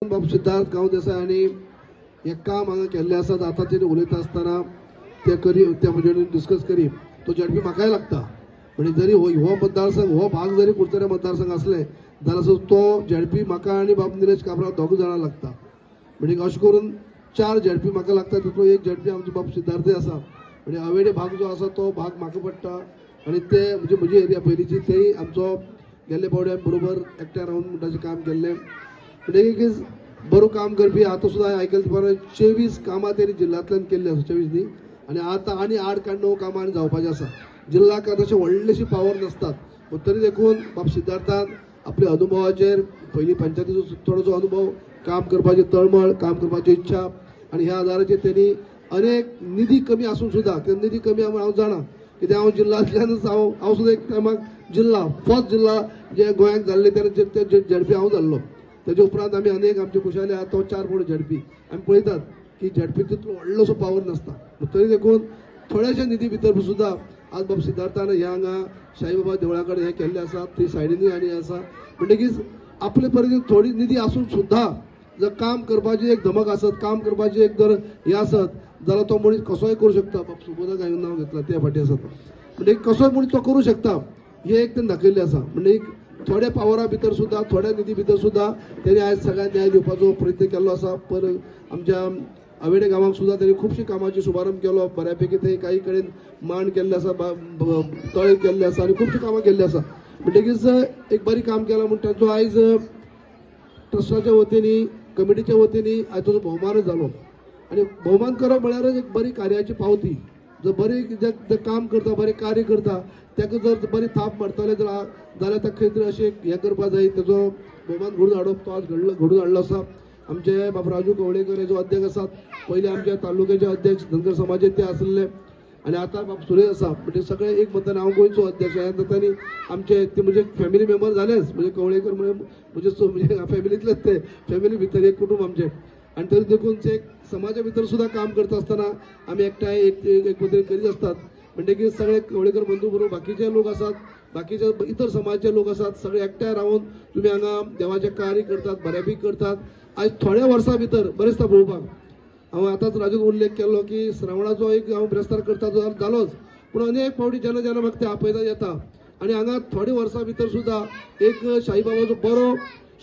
बाब सिद्धार्थ गांवदेसाय आणि एक काम हांगा केल्लें आसा आतां तेणी उलयता आसतना ते करी त्या म्हणजे डिस्कस करी तो झडपी म्हाकाय लागता म्हणजे जरी हो मतदारसंघ हो भाग जरी कुडचड्या मतदारसंघ असले जाल्यार तो झडपी म्हाका आनी बाब निलेश काब्राल दोग जाणां लागता म्हणजे अशें करून 4 झडपी म्हाका लागता तितलो एक झडपी आमचो बाब सिद्धार्थय आसा म्हणजे हवेडे भाग जो आसा तो भाग म्हाका पडटा आणि ते म्हणजे म्हजी एरिया पयलींची तेय आमचो गेल्ले पावड्यान बरोबर एकट्या रावन म्हणटाचें काम केल्लें म्हणजे एक बरो काम करपी आतां सुद्दां आयकलें बरें 24 कामां तेणी जिल्ल्यांतल्यान केल्ली आसा 24 न्ही आनी आतां आनी 8 काय 9 कामां आनी जावपाचीं आसा जिल्ल्याक तशें व्हडलीशी पावर नसतात पूण तरी देखून बाब सिद्धार्थान आपल्या अनुभवाचेर पयलीं पंचायतीचो थोडोसो अनुभव काम करपाची तळमळ काम करपाची इच्छा आनी ह्या आदाराचेर तेणी अनेक निधी कमी आसून सुद्दां ते निधी कमी हांव जाणा कित्याक हांव जिल्ल्यांतल्यानच हांव सुद्दां एक टायमाक जिल्ला फर्स्ट जिल्ला जे गोंयांत जाल्ले ते झडपी हांव जाल्लो तेजे उपरांत आमी अनेक आमचे कुशाले आहा तो 4 फावटी झडपी आमी पळयतात की झडपी तितलो व्हडलोसो पावर नासता तरी देखून थोड्याशा निधी भितर सुद्दां आज बाब सिद्धार्थान ह्या हांगा साईबाबा देवळा कडेन हें केल्लें आसा ती सायडीनूय आनी आसा म्हणटकीच आपले परीन थोडी निधी आसून सुद्दां जर काम करपाची एक धमक आसत काम करपाची एक जर हे आसत जाल्यार तो मनीस कसोय करूं शकता बाब सुबोधाक हांवें नांव घेतलां त्या फाटी आसत म्हणजे कसोय मनीस तो करूं शकता हे एक तें दाखयल्लें आसा म्हणजे थोड्या पावरा भितर सुद्दां थोड्या निधी भितर सुद्दां तेणी आयज सगळ्यांक न्याय दिवपाचो प्रयत्न केल्लो आसा पर आमच्या आवेडे गांवांक सुद्दां तेणी खुबशी कामांची शुभारंभ केलो बऱ्यापैकी ते काही कडेन मांड केल्ले आसा तळे केल्ले आसा आनी खुबशीं कामां केल्ली आसा म्हणटकीच एक बरी काम केलां म्हणटा जो आयज ट्रस्टाच्या वतीनी कमिटीच्या वतीनी आयज ताचो भोवमानच जालो आनी भोवमान करप म्हळ्यारच एक बरी कार्याची पावती जर बरी जे काम करता बरें कार्य करता ताका जर बरी थाप मारतले जाल्यार ताका खंय तरी अशें हें करपा जाय ताजो भोवमान घडून हाडप तो आज घडून हाडलो आसा आमचे बाब राजू कवळेकर हे जो अध्यक्ष आसात पयले आमच्या तालुक्याचे अध्यक्ष धनगर समाजाचे ते आसले आनी आतां बाब सुरेश आसा म्हणजे सगळे एक मतान हांव गोंयचो अध्यक्ष ह्या जातांनी आमचे ते म्हजे फॅमिली मेंबर जालेच म्हणजे कवळेकर म्हणजे फॅमिलींतलेच ते फॅमिली भितर एक कुटुंब आमचे आनी तरी देखून ते समाजा भितर सुद्दां काम करता आसतना आमी एकठांय एक पद्दतीन करीत आसतात म्हणटकीर सगळे कवळेकर बंधू बरोबर बाकीचे लोक आसात बाकीचे इतर समाजाचे लोक आसात सगळे एकठांय रावन तुमी हांगा देवाचें कार्य करतात बऱ्यापैकी करतात आज थोड्या वर्सां भितर बरेंच पळोवपाक हांव आतांच राजून उल्लेख केलो की श्रावणाचो एक हांव ब्रेस्तार करता जालोच पूण अनेक फावटी जेन्ना म्हाका ते आपयता येता आनी हांगा थोडे वर्सां भितर सुद्दां एक साईबाबाचो बरो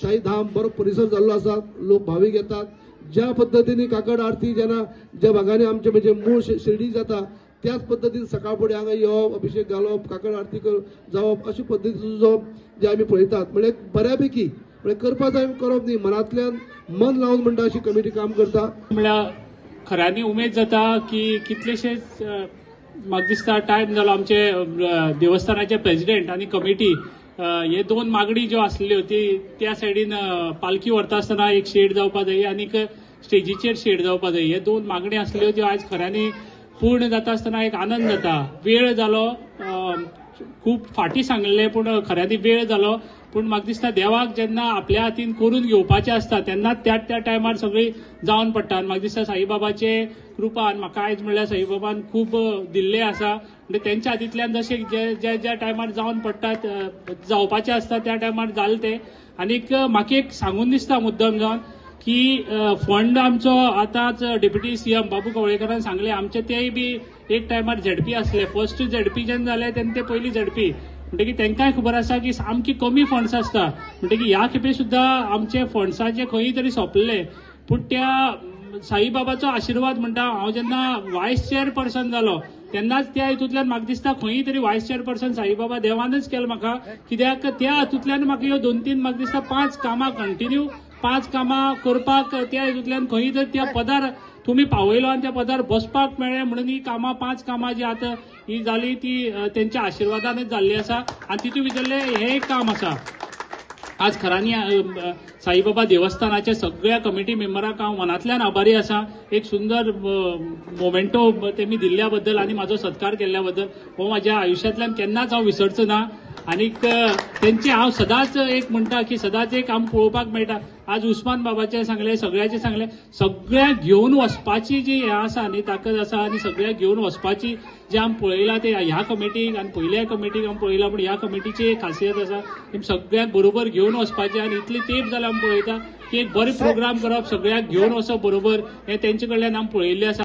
शाही धाम बरो परिसर जाल्लो आसा लोक भावीक येतात ज्या पद्दतीन काकड आरती जेन्ना ज्या भागांनी आमचे म्हणजे मूळ शिर्डी जाता त्याच पद्दतीन सकाळ फुडें हांगा येवप अभिषेक घालप काकड आरती जावप अशे पद्दतीचो जो जे आमी पळयतात म्हणजे बऱ्यापैकी म्हणजे करपा जाय करप न्ही मनांतल्यान मन लावन म्हणटा अशी कमिटी काम करता म्हळ्यार खऱ्यांनी उमेद जाता की कितलेशेच म्हाका दिसता टायम जालो आमचे देवस्थानाचे प्रेसिडेंट आनी कमिटी हे 2 मागणी ज्यो आसल्यो त्या सायडीन पालखी व्हरता आसतना एक शेड जावपा जाय आनीक स्टेजीचेर शेड जावपा जाय हे 2 मागणी आसल्यो ज्यो आयज खऱ्यांनी पूर्ण जाता आसतना एक आनंद जाता वेळ जालो खूब फाटी सांगलें पूण खऱ्यांनी वेळ जालो पूण म्हाका दिसता देवाक जेन्ना आपल्या हातीन करून घेवपाचें आसता तेन्ना त्या टायमार सगळी जावन पडटा आनी म्हाका दिसता साईबाबाचे कृपान म्हाका आयज म्हणल्यार साईबाबान खूब दिल्लें आसा म्हणजे तेंच्या हातींतल्यान जशें ज्या टायमार जावन पडटात जावपाचें आसता त्या टायमार जालें तें आनीक म्हाका एक सांगून दिसता मुद्दम जावन की फंड आमचो आतांच डेप्युटी सीएम बाबू कवळेकरान सांगले आमचे तेय बी एक टायमार झडपी आसले फर्स्ट झडपी जेन्ना जाले तेन्ना ते पयलीं झडपी म्हणटकीर तांकांय खबर आसा की सामकी कमी फंड्स आसता म्हणटकीर ह्या खेपे सुद्दां आमचे फंड्साचे खंय तरी सोंपले पूण त्या साईबाबाचो आशिर्वाद म्हणटा हांव जेन्ना वायस चेअरपर्सन जालो तेन्नाच त्या हितूंतल्यान म्हाका दिसता खंय तरी वायस चेअरपर्सन साईबाबा देवानच केलो म्हाका कित्याक त्या हातूंतल्यान म्हाका ह्यो 2-3 म्हाका दिसता 5 कामां कंटिन्यू 5 कामां करपाक त्या हितूंतल्यान खंय तरी त्या पदार तुम्ही पावयलो आनी त्या पदार बसपाक मेळ्ळें म्हणून ही कामां 5 कामां जी आतां ही जाली ती तेंच्या आशिर्वादानच जाल्ली आसा आनी तितून भितरलें हें एक काम आसा आज खऱ्यांनी साईबाबा देवस्थानाच्या सगळ्या कमिटी मेंबरांक हांव मनांतल्यान आभारी आसा एक सुंदर मोमेंटो तेमी दिल्ल्या बद्दल आनी म्हाजो सत्कार केल्ल्या बद्दल हो म्हाज्या आयुश्यांतल्यान केन्नाच हांव विसरचो ना आनीक तेंचे हांव सदांच एक म्हणटा की सदांच एक आमकां पळोवपाक मेळटा आज उस्मान बाबाचें सांगलें सगळ्याचें सांगलें सगळ्यांक घेवन वचपाची जी हें आसा न्ही ताकद आसा आनी सगळ्यांक घेवन वचपाची जे आमी पळयलां ते ह्या कमिटीक आनी पयल्या कमिटीक आमी पळयलां पूण ह्या कमिटीची एक खासियत आसा सगळ्यांक बरोबर घेवन वचपाचें आनी इतली तेंप जाल्यार आमी पळयता की एक बरे प्रोग्राम करप, सगळ्यांक घेवन वचप बरोबर, हे तेंचे कडल्यान आमी पळयल्लें आसा.